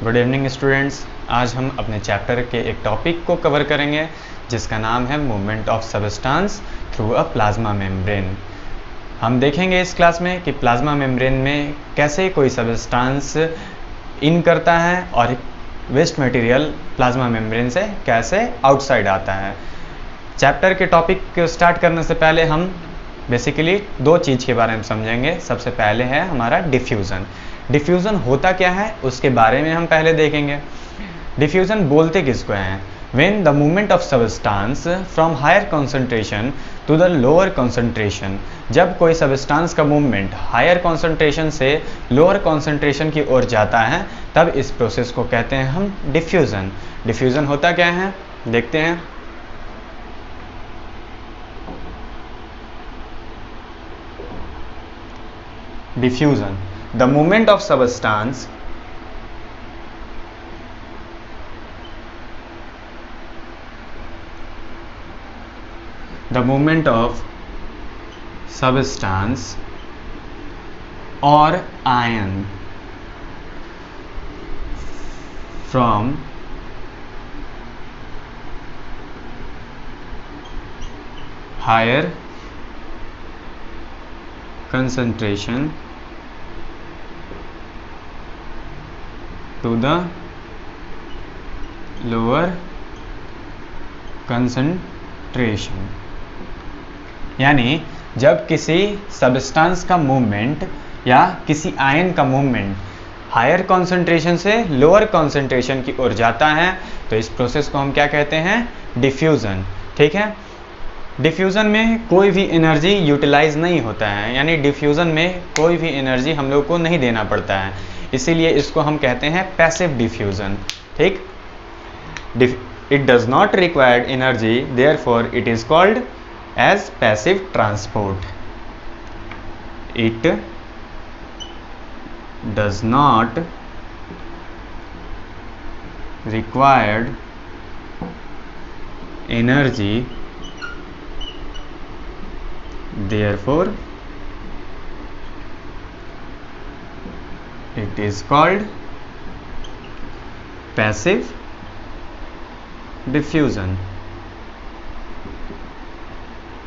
Good evening students. आज हम अपने चैप्टर के एक टॉपिक को कवर करेंगे जिसका नाम है movement of substance through a plasma membrane. हम देखेंगे इस क्लास में कि प्लाज्मा मेम्ब्रेन में कैसे कोई सबस्टेंस इन करता है और वेस्ट मटेरियल प्लाज्मा मेम्ब्रेन से कैसे आउटसाइड आता है। चैप्टर के टॉपिक स्टार्ट करने से पहले हम बेसिकली दो चीज़ के बारे में समझेंगे। सबसे पहले है हमारा डिफ्यूज़न। डिफ्यूज़न होता क्या है उसके बारे में हम पहले देखेंगे। डिफ्यूज़न बोलते किसको हैं? When the movement of substance from higher concentration to the lower concentration, जब कोई सबस्टेंस का मूवमेंट हायर कॉन्सेंट्रेशन से लोअर कॉन्सेंट्रेशन की ओर जाता है तब इस प्रोसेस को कहते हैं हम डिफ्यूज़न। डिफ्यूज़न होता क्या है देखते हैं। Diffusion, the movement of substance or ion from higher concentration to the lower concentration, यानी जब किसी सब्सटेंस का मूवमेंट या किसी आयन का मूवमेंट हायर कॉन्सेंट्रेशन से लोअर कॉन्सेंट्रेशन की ओर जाता है तो इस प्रोसेस को हम क्या कहते हैं? डिफ्यूज़न। ठीक है, डिफ्यूज़न में कोई भी एनर्जी यूटिलाइज नहीं होता है, यानी डिफ्यूज़न में कोई भी एनर्जी हम लोग को नहीं देना पड़ता है, इसीलिए इसको हम कहते हैं पैसिव डिफ्यूज़न। ठीक, it does not required energy, therefore it is called as passive transport. It does not required energy, therefore it is called passive diffusion।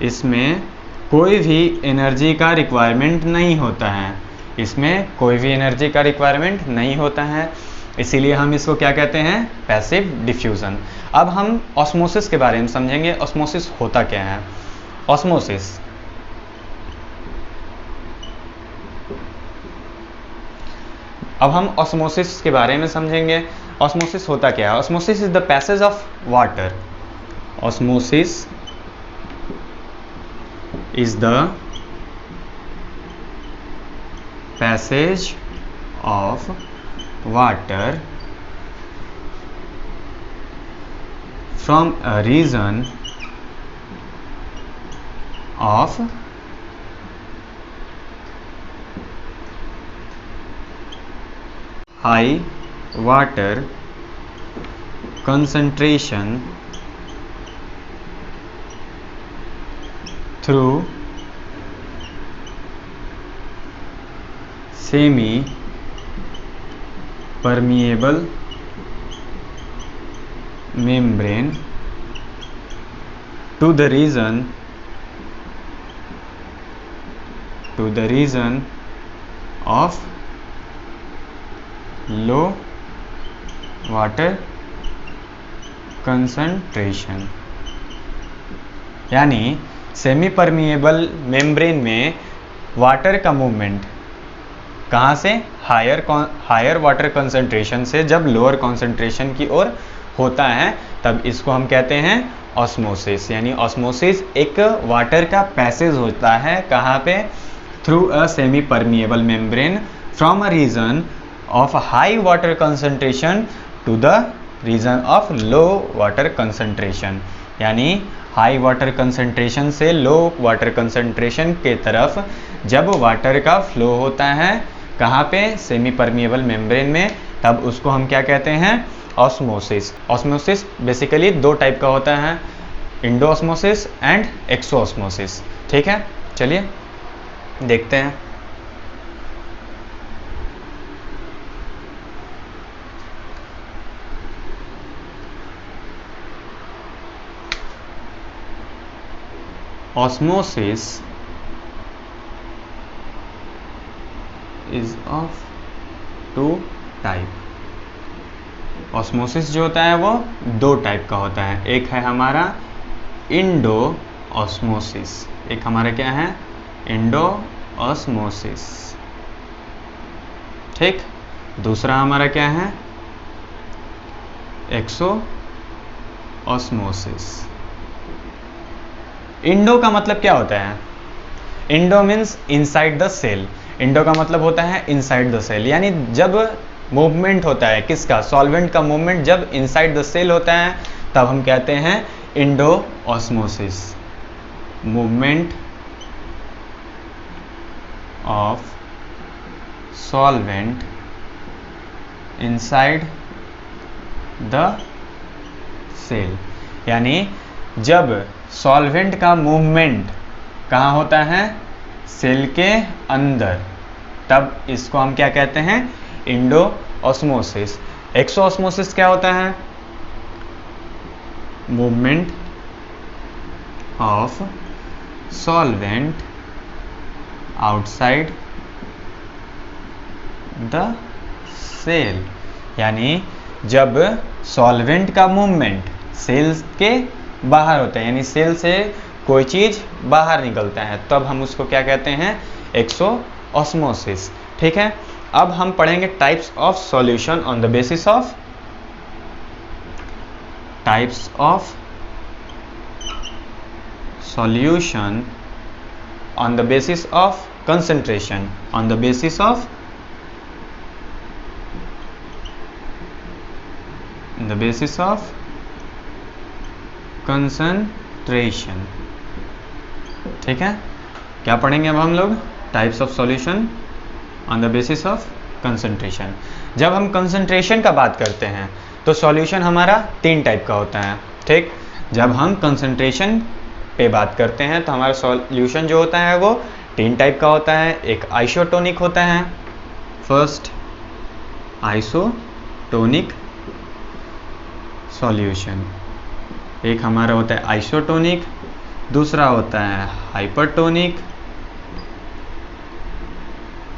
इसमें कोई भी एनर्जी का रिक्वायरमेंट नहीं होता है, इसमें कोई भी एनर्जी का रिक्वायरमेंट नहीं होता है, इसीलिए हम इसको क्या कहते हैं? Passive diffusion. अब हम ऑस्मोसिस के बारे में समझेंगे। ऑस्मोसिस होता क्या है? ऑस्मोसिस अब हम ऑस्मोसिस के बारे में समझेंगे। ऑस्मोसिस होता क्या है? Osmosis is the passage of water. Osmosis is the passage of water from a region of high water concentration through semi permeable membrane to the region of low water concentration, यानी semi permeable membrane में water का movement कहाँ से? Higher water concentration से जब lower concentration की ओर होता है तब इसको हम कहते हैं ऑस्मोसिस। यानी ऑस्मोसिस एक वाटर का पैसेज होता है, कहाँ पे? Through a semi permeable membrane from a region of high water concentration to the region of low water concentration, यानी हाई वाटर कंसंट्रेशन से लो वाटर कंसंट्रेशन के तरफ जब वाटर का फ्लो होता है, कहाँ पे? सेमी परमिएबल मेम्ब्रेन में, तब उसको हम क्या कहते हैं? ऑस्मोसिस। ऑस्मोसिस बेसिकली दो टाइप का होता है, इंडोऑस्मोसिस एंड एक्सोऑस्मोसिस। ठीक है, चलिए देखते हैं। Osmosis is of two type. Osmosis जो होता है वो दो टाइप का होता है। एक है हमारा इंडो ऑस्मोसिस, एक हमारा क्या है इंडो ऑस्मोसिस, ठीक। दूसरा हमारा क्या है एक्सो ऑस्मोसिस। इंडो का मतलब क्या होता है? Endo means inside the cell. Endo का मतलब होता है इनसाइड द सेल, यानी जब मूवमेंट होता है किसका, सॉल्वेंट का मूवमेंट जब इनसाइड द सेल होता है तब हम कहते हैं endo osmosis. Movement of solvent inside the cell, यानी जब सॉल्वेंट का मूवमेंट कहाँ होता है, सेल के अंदर, तब इसको हम क्या कहते हैं इंडो ऑस्मोसिस। एक्सो ऑस्मोसिस क्या होता है? Movement of solvent outside the cell, यानी जब सॉल्वेंट का मूवमेंट सेल के बाहर होता है, यानी सेल से कोई चीज बाहर निकलता है, तब हम उसको क्या कहते हैं एक्सो ऑस्मोसिस, ठीक है। अब हम पढ़ेंगे types of solution on the basis of types of solution on the basis of concentration, on the basis of the basis of concentration, ठीक है। क्या पढ़ेंगे अब हम लोग? Types of solution on the basis of concentration. जब हम concentration का बात करते हैं तो सॉल्यूशन हमारा तीन टाइप का होता है, ठीक। जब हम कंसंट्रेशन पे बात करते हैं तो हमारा सॉल्यूशन जो होता है वो तीन टाइप का होता है। एक आइसोटोनिक होता है, फर्स्ट आइसोटोनिक सॉल्यूशन, एक हमारा होता है आइसोटोनिक, दूसरा होता है hypertonic,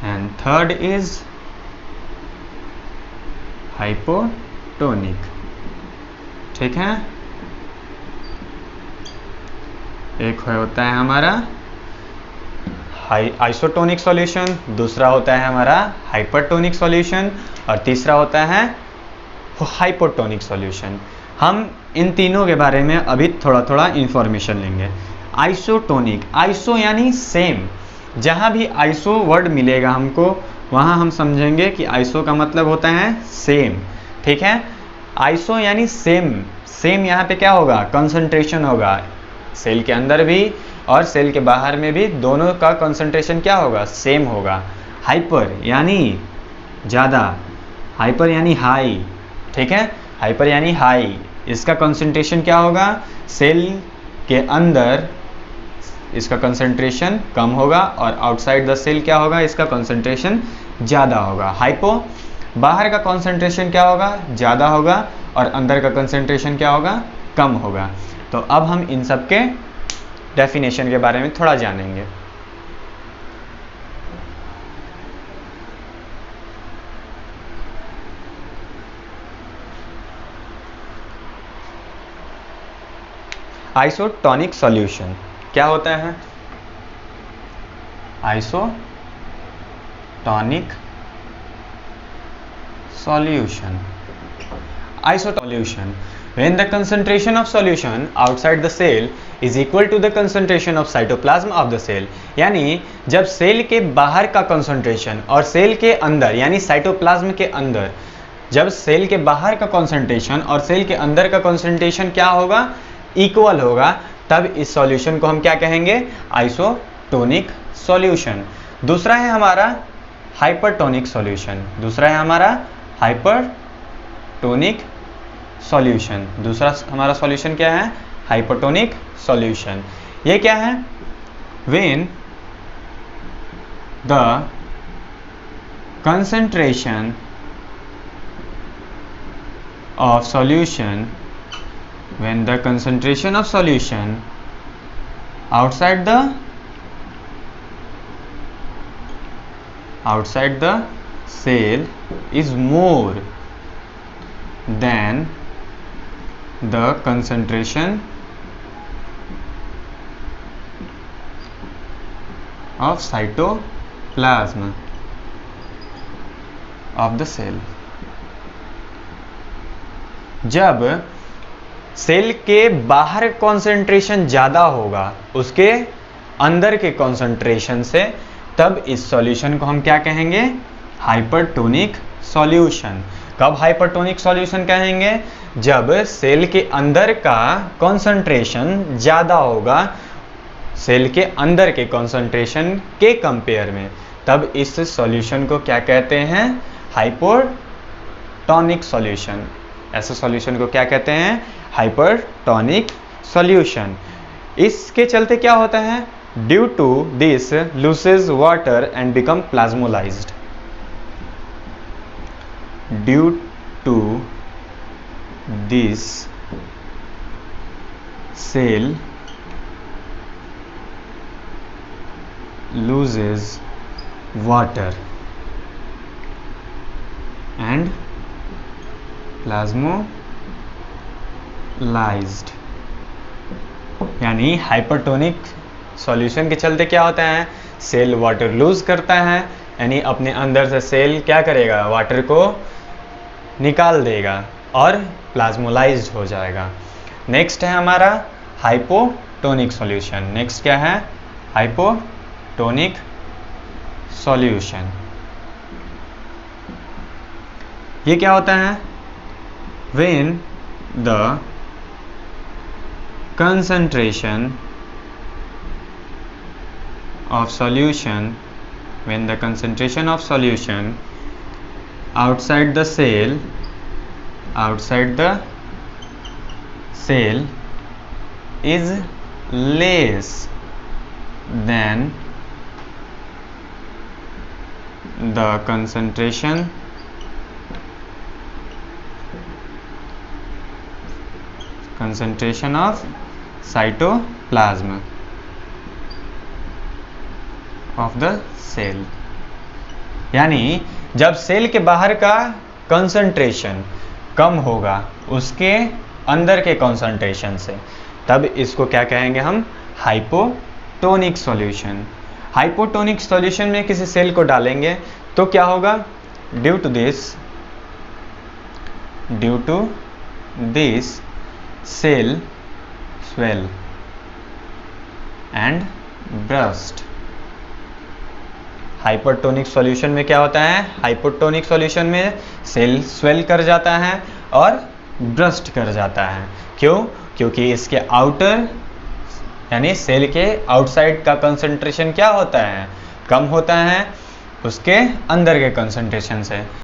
and third is hypotonic, ठीक है। एक होता है हमारा आइसोटोनिक सॉल्यूशन, दूसरा होता है हमारा हाइपरटोनिक सॉल्यूशन, और तीसरा होता है हाइपोटोनिक सॉल्यूशन। हम इन तीनों के बारे में अभी थोड़ा थोड़ा इंफॉर्मेशन लेंगे। आइसोटोनिक, आइसो यानी सेम, जहाँ भी आइसो वर्ड मिलेगा हमको वहाँ हम समझेंगे कि आइसो का मतलब होता है सेम, ठीक है। आइसो यानी सेम, सेम यहाँ पे क्या होगा, कंसंट्रेशन होगा, सेल के अंदर भी और सेल के बाहर में भी दोनों का कंसंट्रेशन क्या होगा, सेम होगा। हाइपर यानी ज़्यादा, हाइपर यानी हाई, ठीक है। हाइपर यानी हाई, इसका कंसंट्रेशन क्या होगा, सेल के अंदर इसका कंसंट्रेशन कम होगा और आउटसाइड द सेल क्या होगा, इसका कंसंट्रेशन ज़्यादा होगा। हाइपो, बाहर का कंसंट्रेशन क्या होगा, ज़्यादा होगा और अंदर का कंसंट्रेशन क्या होगा, कम होगा। तो अब हम इन सब के डेफिनेशन के बारे में थोड़ा जानेंगे। आइसोटोनिक सॉल्यूशन क्या होता है? Isotonic solution. Isosolution. When the concentration of solution outside the cell is equal to the concentration of cytoplasm of the cell, यानी जब सेल के बाहर का कंसंट्रेशन और सेल के अंदर यानी साइटोप्लाज्म के अंदर, जब सेल के बाहर का कंसंट्रेशन और सेल के अंदर का कंसंट्रेशन क्या होगा, इक्वल होगा, तब इस सॉल्यूशन को हम क्या कहेंगे, आइसोटोनिक सॉल्यूशन। दूसरा है हमारा हाइपरटोनिक सॉल्यूशन, दूसरा है हमारा हाइपरटोनिक सॉल्यूशन। दूसरा हमारा सॉल्यूशन क्या है, हाइपरटोनिक सॉल्यूशन। ये क्या है, when the concentration of solution, when the concentration of solution outside the cell is more than the concentration of cytoplasm of the cell। जब सेल के बाहर कॉन्सेंट्रेशन ज़्यादा होगा उसके अंदर के कॉन्सेंट्रेशन से, तब इस सॉल्यूशन को हम क्या कहेंगे? Hypertonic solution. कब हाइपरटोनिक सॉल्यूशन कहेंगे? जब सेल के अंदर का कॉन्सेंट्रेशन ज़्यादा होगा सेल के अंदर के कॉन्सेंट्रेशन के कंपेयर में, तब इस सॉल्यूशन को क्या कहते हैं? Hypertonic solution. ऐसे सॉल्यूशन को क्या कहते हैं? Hypertonic solution. इसके चलते क्या होता है? Due to this loses water and become plasmolysed. Due to this cell loses water and plasmolized। यानी हाइपरटोनिक सॉल्यूशन के चलते क्या होता है? सेल वाटर लूज करता है, यानी अपने अंदर से सेल क्या करेगा? वाटर को निकाल देगा और प्लाज्मोलाइज्ड हो जाएगा। नेक्स्ट है हमारा हाइपोटोनिक सॉल्यूशन। नेक्स्ट क्या है? Hypotonic solution. ये क्या होता है? When the concentration of solution outside the cell is less than the concentration of cytoplasm of the cell। यानी जब सेल के बाहर का कंसंट्रेशन कम होगा उसके अंदर के कंसंट्रेशन से, तब इसको क्या कहेंगे हम? Hypotonic solution. हाइपोटोनिक सॉल्यूशन में किसी सेल को डालेंगे तो क्या होगा? Due to this cell swell and burst। Hypertonic solution में क्या होता है? हाइपोटोनिक सॉल्यूशन में सेल स्वेल कर जाता है और ब्रस्ट कर जाता है। क्यों? क्योंकि इसके आउटर यानी सेल के आउटसाइड का कंसंट्रेशन क्या होता है? कम होता है उसके अंदर के कंसंट्रेशन से।